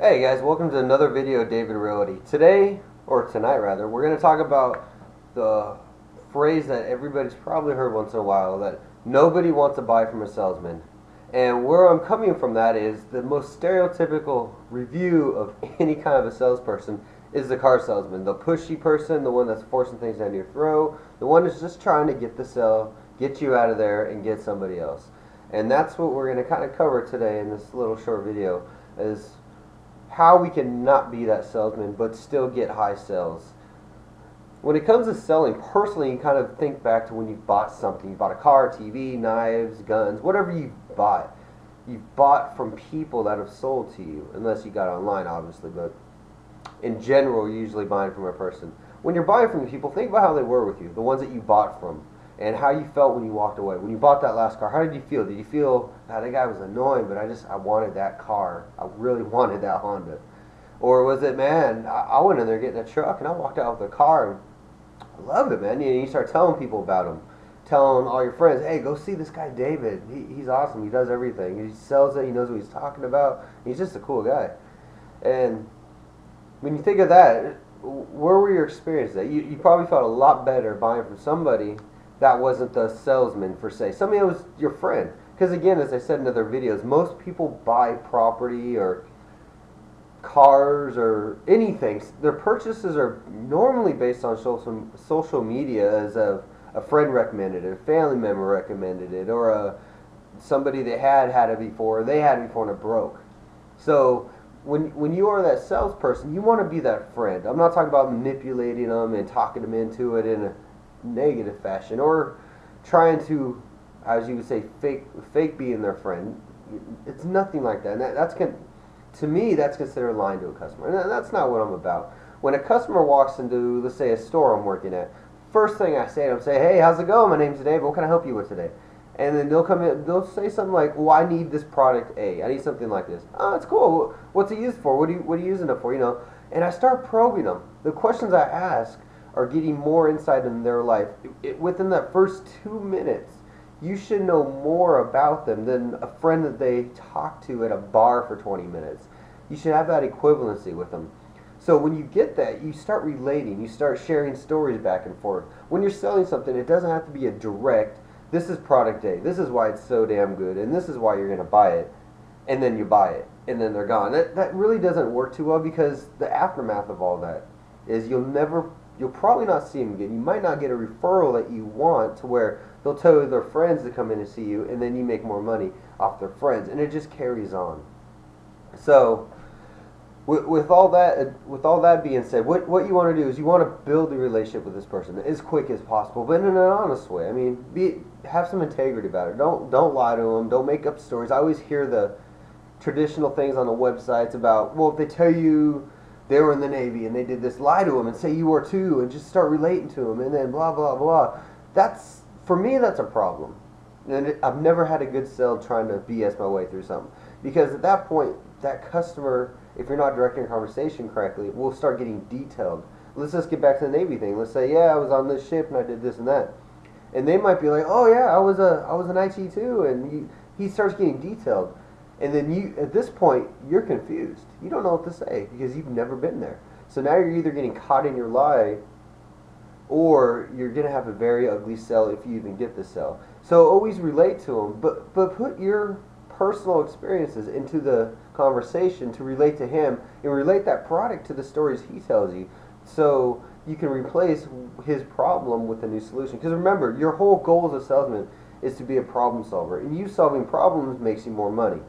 Hey guys, welcome to another video of David Realty. Today, or tonight rather, we're going to talk about the phrase that everybody's probably heard once in a while, that nobody wants to buy from a salesman. And where I'm coming from that is the most stereotypical review of any kind of a salesperson is the car salesman. The pushy person, the one that's forcing things down your throat, the one that's just trying to get the sale, get you out of there and get somebody else. And that's what we're going to kind of cover today in this little short video is how we can not be that salesman but still get high sales. When it comes to selling, personally, you kind of think back to when you bought something. You bought a car, TV, knives, guns, whatever you bought. You bought from people that have sold to you, unless you got online, obviously, but in general, you're usually buying from a person. When you're buying from people, think about how they were with you, the ones that you bought from, and how you felt when you walked away. When you bought that last car, how did you feel? Did you feel, that guy was annoying, but I wanted that car. I really wanted that Honda. Or was it, man, I went in there getting a truck and I walked out with a car and I loved it, man. You start telling people about him. Telling all your friends, hey, go see this guy David. He's awesome. He does everything. He sells it. He knows what he's talking about. He's just a cool guy. And when you think of that, where were your experiences at? You probably felt a lot better buying from somebody that wasn't the salesman, per se. Somebody that was your friend. Because again, as I said in other videos, most people buy property or cars or anything. Their purchases are normally based on social media, as a friend recommended it, a family member recommended it, or somebody that had it before, they had it before and it broke. So when you are that salesperson, you want to be that friend. I'm not talking about manipulating them and talking them into it in a negative fashion, or trying to, as you would say, fake being their friend. It's nothing like that. And to me, that's considered lying to a customer. And that's not what I'm about. When a customer walks into, let's say, a store I'm working at, first thing I say to them, say, hey, how's it going? My name's Dave. What can I help you with today? And then they'll come in, they'll say something like, well, I need this product A. I need something like this. Oh, that's cool. What's it used for? What are you using it for? And I start probing them. The questions I ask are getting more insight in their life. Within that first 2 minutes, you should know more about them than a friend that they talk to at a bar for 20 minutes. You should have that equivalency with them. So when you get that, you start relating, you start sharing stories back and forth. When you're selling something, it doesn't have to be a direct, this is product A, this is why it's so damn good, and this is why you're going to buy it, and then you buy it, and then they're gone. That really doesn't work too well, because the aftermath of all that is you'll probably not see them again. You might not get a referral that you want, to where they'll tell their friends to come in and see you, and then you make more money off their friends, and it just carries on. So with all that being said, what you want to do is you want to build a relationship with this person as quick as possible, but in an honest way. I mean, have some integrity about it. Don't lie to them. Don't make up stories. I always hear the traditional things on the websites about, well, if they tell you they were in the Navy and they did this, lie to them and say you were too, and just start relating to them, and then blah blah blah. For me, that's a problem. And I've never had a good sale trying to BS my way through something, because at that point, that customer, if you're not directing a conversation correctly, will start getting detailed. Let's just get back to the Navy thing. Let's say, yeah, I was on this ship and I did this and that, and they might be like, oh yeah, I was an IT too, and he starts getting detailed. And then at this point, you're confused. You don't know what to say because you've never been there. So now you're either getting caught in your lie, or you're going to have a very ugly sell if you even get the sell. So always relate to them, but put your personal experiences into the conversation to relate to him, and relate that product to the stories he tells you, so you can replace his problem with a new solution. Because remember, your whole goal as a salesman is to be a problem solver, and you solving problems makes you more money.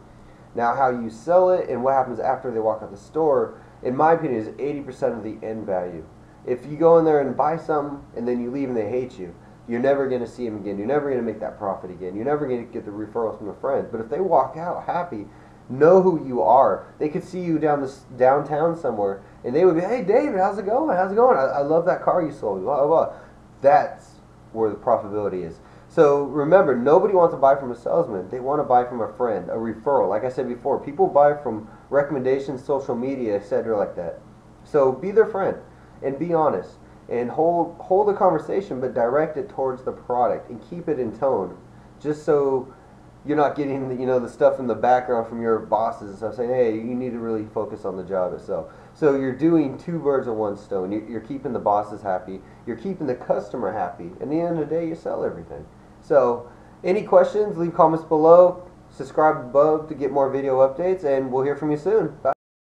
Now, how you sell it and what happens after they walk out the store, in my opinion, is 80% of the end value. If you go in there and buy something and then you leave and they hate you, you're never going to see them again. You're never going to make that profit again. You're never going to get the referrals from a friend. But if they walk out happy, know who you are. They could see you downtown somewhere, and they would be, hey, David, how's it going? How's it going? I love that car you sold. Blah, blah, blah. That's where the profitability is. So remember, nobody wants to buy from a salesman. They want to buy from a friend, a referral. Like I said before, people buy from recommendations, social media, etc. like that. So be their friend and be honest, and hold a conversation, but direct it towards the product and keep it in tone, just so you're not getting the, the stuff in the background from your bosses and stuff saying, hey, you need to really focus on the job itself. So you're doing two birds with one stone. You're keeping the bosses happy. You're keeping the customer happy. And at the end of the day, you sell everything. So any questions, leave comments below. Subscribe above to get more video updates, and we'll hear from you soon. Bye.